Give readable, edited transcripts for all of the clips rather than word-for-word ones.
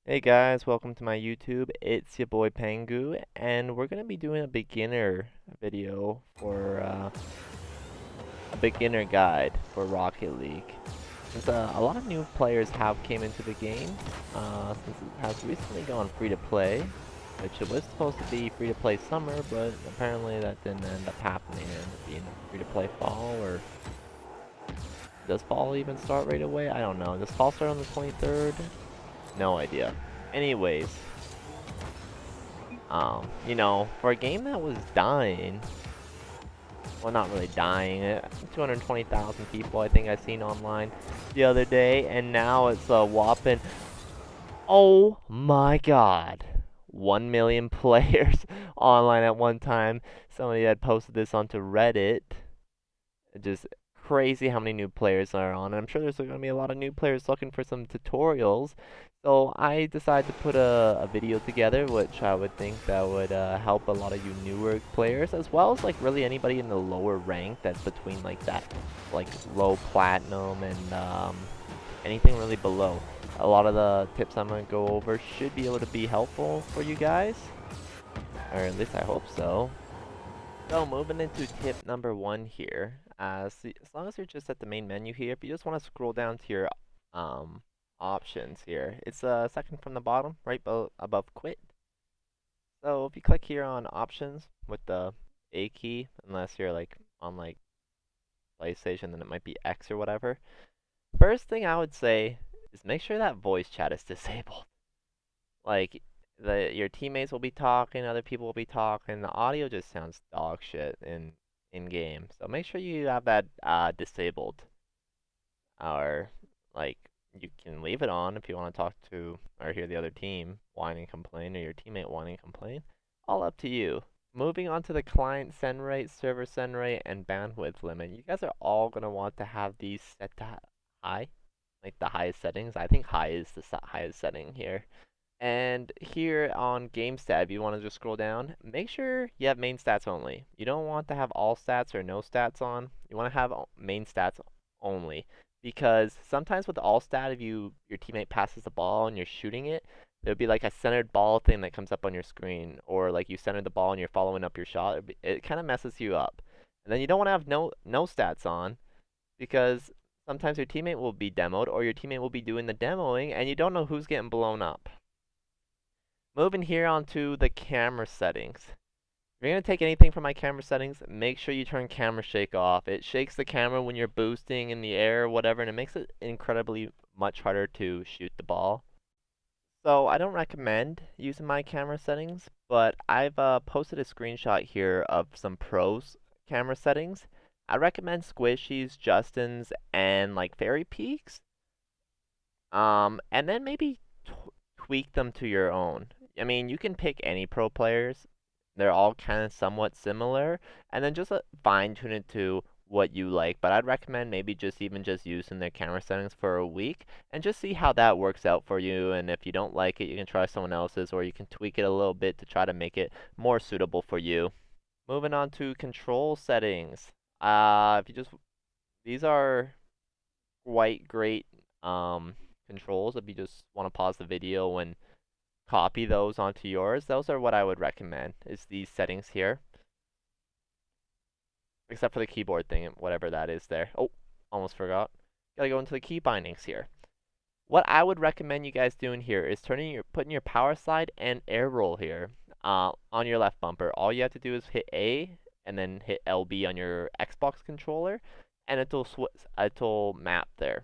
Hey guys, welcome to my YouTube. It's your boy Pangu, and we're gonna be doing a beginner video for a beginner guide for Rocket League. Since a lot of new players have came into the game, since it has recently gone free to play, which it was supposed to be free to play summer, but apparently that didn't end up happening. It ended up being free to play fall, or does fall even start right away? I don't know. Does fall start on the 23rd? No idea. Anyways. For a game that was dying, well, not really dying, 220,000 people I think I seen online the other day, and now it's a whopping, oh my god, 1 million players online at one time. Somebody had posted this onto Reddit. Just crazy how many new players are on. And I'm sure there's going to be a lot of new players looking for some tutorials. So I decided to put a video together, which I would think that would help a lot of you newer players, as well as like really anybody in the lower rank that's between like that, like low platinum and anything really below. A lot of the tips I'm going to go over should be able to be helpful for you guys, or at least I hope so. So moving into tip number one here, as long as you're just at the main menu here, if you just want to scroll down to your um, options here, it's second from the bottom, right above quit. So if you click here on options with the A key, unless you're like on like PlayStation, then it might be X or whatever. First thing I would say is make sure that voice chat is disabled. Like your teammates will be talking, other people will be talking. The audio just sounds dog shit in game. So make sure you have that disabled, or like you can leave it on if you want to talk to or hear the other team whine and complain, or your teammate whine and complain. All up to you. Moving on to the client send rate, server send rate, and bandwidth limit. You guys are all gonna want to have these set to high, like the highest settings. I think high is the highest setting here. And here on game stat, if you want to just scroll down, make sure you have main stats only. You don't want to have all stats or no stats on. You want to have main stats only. Because sometimes with all stat, if your teammate passes the ball and you're shooting it, there'll be like a centered ball thing that comes up on your screen. Or like you centered the ball and you're following up your shot. It kind of messes you up. And then you don't want to have no stats on, because sometimes your teammate will be demoed or your teammate will be doing the demoing and you don't know who's getting blown up. Moving here onto the camera settings. If you're going to take anything from my camera settings, make sure you turn camera shake off. It shakes the camera when you're boosting in the air or whatever, and it makes it incredibly much harder to shoot the ball. So I don't recommend using my camera settings, but I've posted a screenshot here of some pros camera settings. I recommend Squishy's, Justin's, and like Fairy Peaks. And then maybe tweak them to your own. I mean, you can pick any pro players. They're all kind of somewhat similar, and then just fine tune it to what you like. But I'd recommend maybe just even just using their camera settings for a week and just see how that works out for you. And if you don't like it, you can try someone else's, or you can tweak it a little bit to try to make it more suitable for you. Moving on to control settings. If you just these are quite great controls. If you just want to pause the video and copy those onto yours, those are what I would recommend, is these settings here. Except for the keyboard thing, whatever that is there. Oh, almost forgot. Gotta go into the key bindings here. What I would recommend you guys doing here is putting your power slide and air roll here on your left bumper. All you have to do is hit A and then hit LB on your Xbox controller, and it'll map there.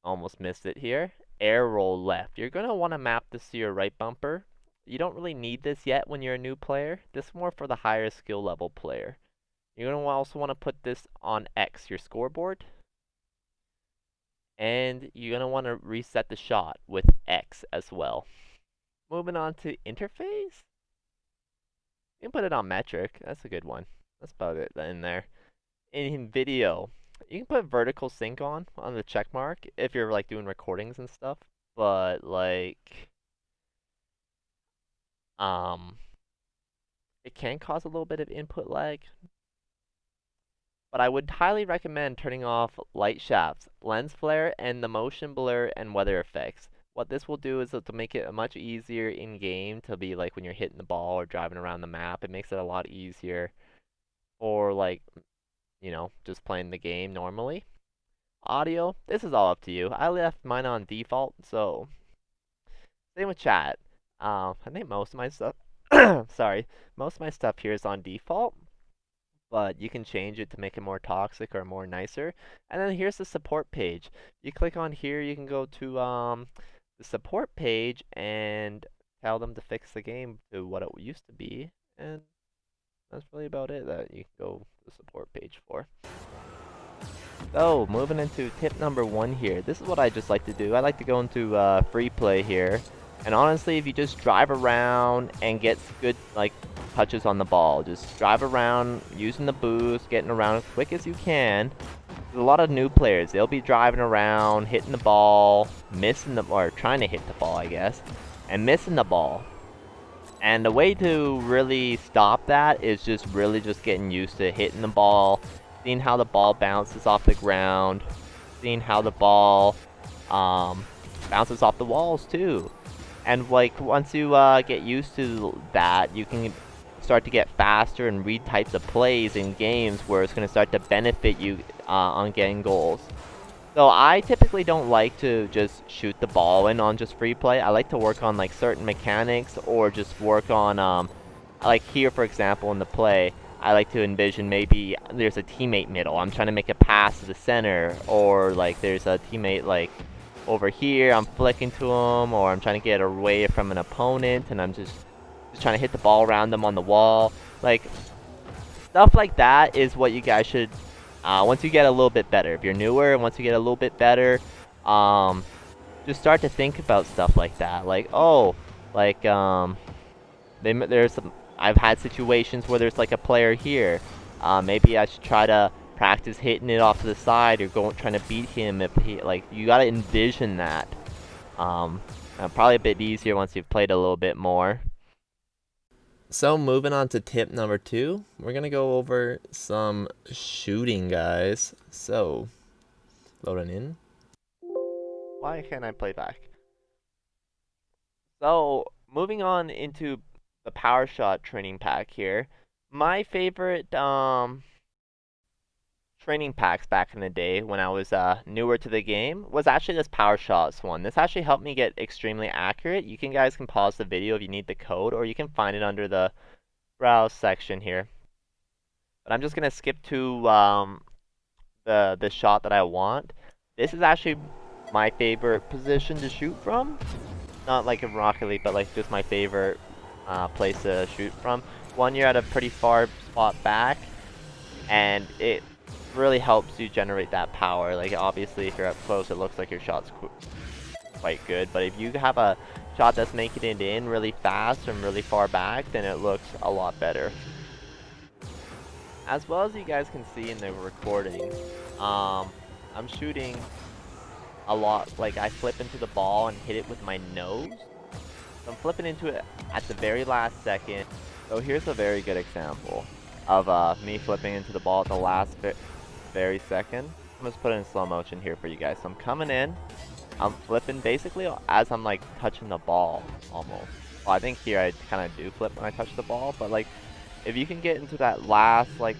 Almost missed it here. Air roll left. You're going to want to map this to your right bumper. You don't really need this yet when you're a new player. This is more for the higher skill level player. You're going to also want to put this on X, your scoreboard. And you're going to want to reset the shot with X as well. Moving on to interface. You can put it on metric. That's a good one. That's about it in there. In video, you can put vertical sync on the check mark if you're like doing recordings and stuff, but like it can cause a little bit of input lag. But I would highly recommend turning off light shafts, lens flare, and the motion blur and weather effects. What this will do is to make it much easier in game to be like when you're hitting the ball or driving around the map. It makes it a lot easier for like, just playing the game normally. Audio, this is all up to you. I left mine on default, so same with chat. I think most of my stuff, sorry, most of my stuff here is on default, but you can change it to make it more toxic or more nicer. And then here's the support page. You click on here, you can go to the support page and tell them to fix the game to what it used to be, and that's really about it that you can go to the support page for. So, moving into tip number 1 here. This is what I just like to do. I like to go into free play here. And honestly, if you just drive around and get good like touches on the ball, just drive around using the boost, getting around as quick as you can. There's a lot of new players. They'll be driving around, hitting the ball, missing the or trying to hit the ball, I guess, and missing the ball. And the way to really stop that is just really just getting used to hitting the ball, seeing how the ball bounces off the ground, seeing how the ball bounces off the walls too. And like once you get used to that, you can start to get faster and read types of plays in games where it's going to start to benefit you on getting goals. So I typically don't like to just shoot the ball in on just free play. I like to work on like certain mechanics or just work on like here for example in the play, I like to envision maybe there's a teammate middle. I'm trying to make a pass to the center, or like there's a teammate like over here. I'm flicking to him, or I'm trying to get away from an opponent, and I'm just trying to hit the ball around them on the wall. Like stuff like that is what you guys should. Once you get a little bit better, if you're newer, once you get a little bit better, just start to think about stuff like that. Like, oh, like there's some. I've had situations where there's like a player here. Maybe I should try to practice hitting it off to the side or trying to beat him if he like. You gotta envision that. Probably a bit easier once you've played a little bit more. So moving on to tip number 2, we're gonna go over some shooting, guys. So loading in. Why can't I play back? So moving on into the power shot training pack here. My favorite training packs back in the day when I was newer to the game was actually this power shots one. This actually helped me get extremely accurate. You guys can pause the video if you need the code, or you can find it under the browse section here. But I'm just gonna skip to the shot that I want. This is actually my favorite position to shoot from. Not like in Rocket League, but like just my favorite place to shoot from. One, you're at a pretty far spot back, and it really helps you generate that power. Like obviously, if you're up close, it looks like your shot's quite good. But if you have a shot that's making it in really fast from really far back, then it looks a lot better. As well as you guys can see in the recording, I'm shooting a lot. Like I flip into the ball and hit it with my nose. So I'm flipping into it at the very last second. So here's a very good example of me flipping into the ball at the last very second. I'm just putting in slow motion here for you guys. So I'm coming in, I'm flipping basically as I'm like touching the ball almost. Well, I think here I kind of do flip when I touch the ball, but like if you can get into that last like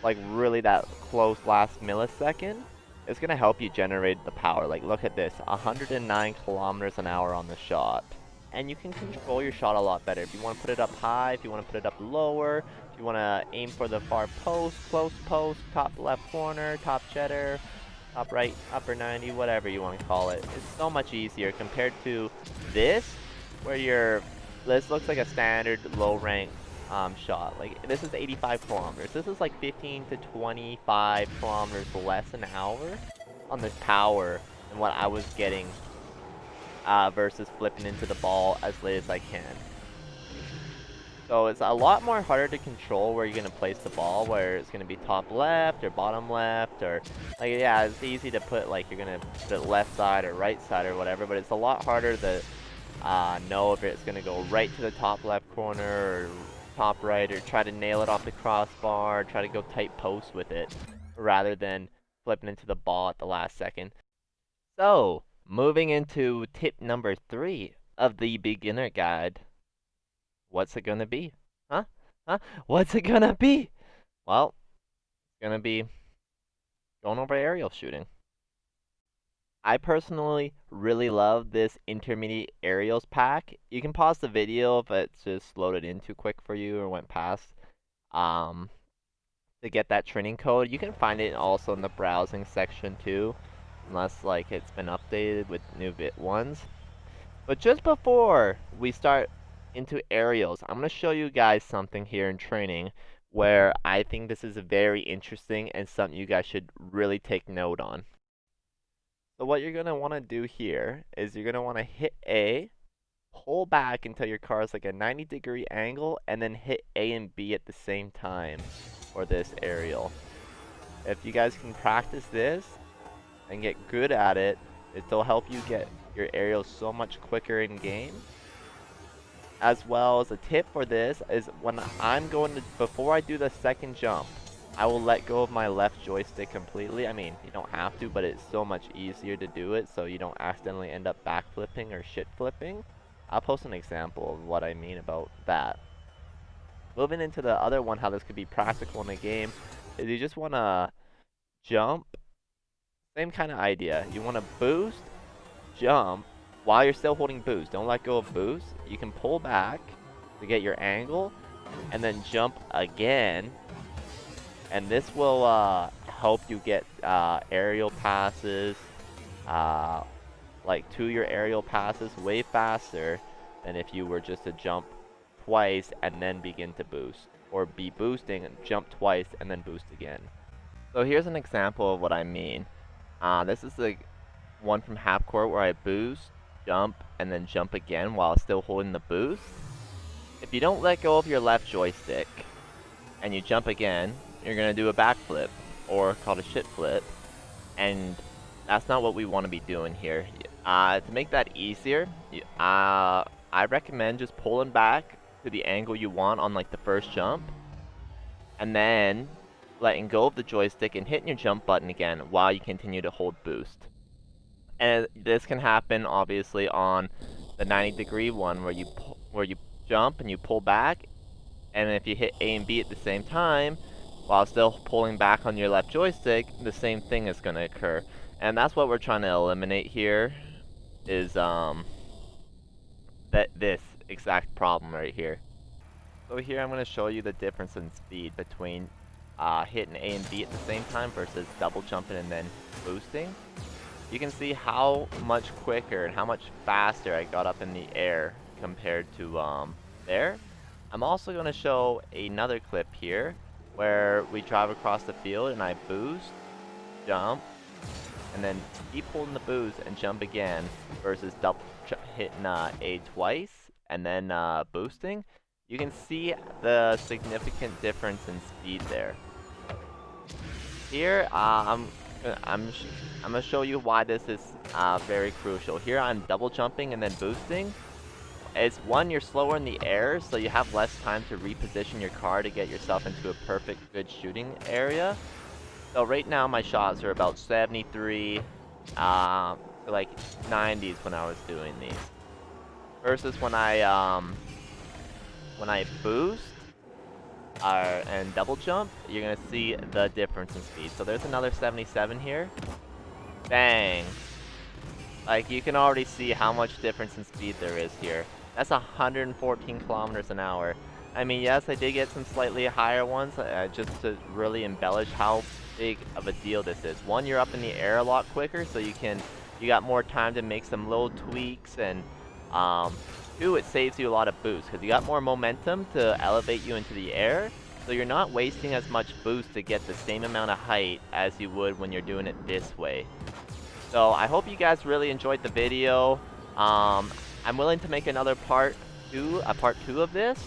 really that close last millisecond, it's gonna help you generate the power. Like look at this, 109 kilometers an hour on the shot. And you can control your shot a lot better. If you want to put it up high, if you want to put it up lower, if you want to aim for the far post, close post, top left corner, top cheddar, top right, upper 90, whatever you want to call it. It's so much easier compared to this, where this looks like a standard low rank shot. Like this is 85 kilometers. This is like 15 to 25 kilometers less an hour on this power than what I was getting versus flipping into the ball as late as I can. So it's a lot more harder to control where you're going to place the ball, where it's going to be top left or bottom left, or like yeah, it's easy to put like you're going to put it left side or right side or whatever, but it's a lot harder to know if it's going to go right to the top left corner or top right, or try to nail it off the crossbar, try to go tight post with it rather than flipping into the ball at the last second. So moving into tip number 3 of the beginner guide. What's it gonna be? Huh? Huh? What's it gonna be? Well, it's gonna be going over aerial shooting. I personally really love this intermediate aerials pack. You can pause the video if it's just loaded in too quick for you or went past. Um, to get that training code, you can find it also in the browsing section too, unless like it's been updated with new ones. But just before we start into aerials, I'm going to show you guys something here in training where I think this is very interesting and something you guys should really take note on. So what you're going to want to do here is you're going to want to hit A, pull back until your car is like a 90-degree angle, and then hit A and B at the same time for this aerial. If you guys can practice this and get good at it, it'll help you get your aerials so much quicker in game. As well as a tip for this is when I'm going to, before I do the second jump, I will let go of my left joystick completely. I mean, you don't have to, but it's so much easier to do it so you don't accidentally end up backflipping or shit flipping. I'll post an example of what I mean about that. Moving into the other one, how this could be practical in a game, is you just want to jump. Same kind of idea. You want to boost, jump, while you're still holding boost. Don't let go of boost. You can pull back to get your angle, and then jump again. And this will help you get aerial passes, like to your aerial passes way faster than if you were just to jump twice and then begin to boost. Or be boosting and jump twice and then boost again. So here's an example of what I mean. This is the one from half court where I boost, jump, and then jump again while still holding the boost. If you don't let go of your left joystick and you jump again, you're going to do a backflip, or called a shit flip, and that's not what we want to be doing here. To make that easier, I recommend just pulling back to the angle you want on like the first jump, and then letting go of the joystick and hitting your jump button again while you continue to hold boost. And this can happen obviously on the 90-degree one where you jump and you pull back, and if you hit A and B at the same time while still pulling back on your left joystick, the same thing is going to occur. And that's what we're trying to eliminate here, is this exact problem right here. So here I'm going to show you the difference in speed between hitting A and B at the same time versus double jumping and then boosting. You can see how much quicker and how much faster I got up in the air compared to there. I'm also going to show another clip here where we drive across the field and I boost, jump, and then keep holding the boost and jump again versus hitting A twice and then boosting. You can see the significant difference in speed there. Here, I'm gonna show you why this is very crucial. Here I'm double jumping and then boosting. It's one, you're slower in the air, so you have less time to reposition your car to get yourself into a perfect good shooting area. So right now my shots are about 73 to like 90s when I was doing these. Versus when I boost and double jump, you're gonna see the difference in speed. So there's another 77 here. Bang! Like, you can already see how much difference in speed there is here. That's 114 kilometers an hour. I mean, yes, I did get some slightly higher ones, just to really embellish how big of a deal this is. One, you're up in the air a lot quicker, so you got more time to make some little tweaks, and two, it saves you a lot of boost, because you got more momentum to elevate you into the air, so you're not wasting as much boost to get the same amount of height as you would when you're doing it this way. So I hope you guys really enjoyed the video. I'm willing to make another part two of this.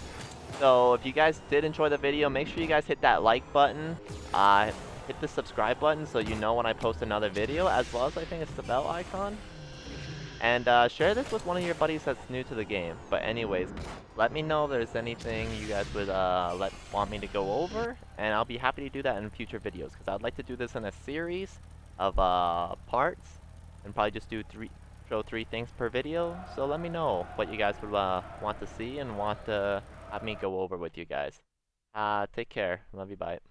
So if you guys did enjoy the video, make sure you guys hit that like button, hit the subscribe button so you know when I post another video, as well as I think it's the bell icon. And share this with one of your buddies that's new to the game. But anyways, let me know if there's anything you guys would want me to go over, and I'll be happy to do that in future videos, because I'd like to do this in a series of parts, and probably just do show 3 things per video, so let me know what you guys would want to see and want to have me go over with you guys. Take care. Love you, bye.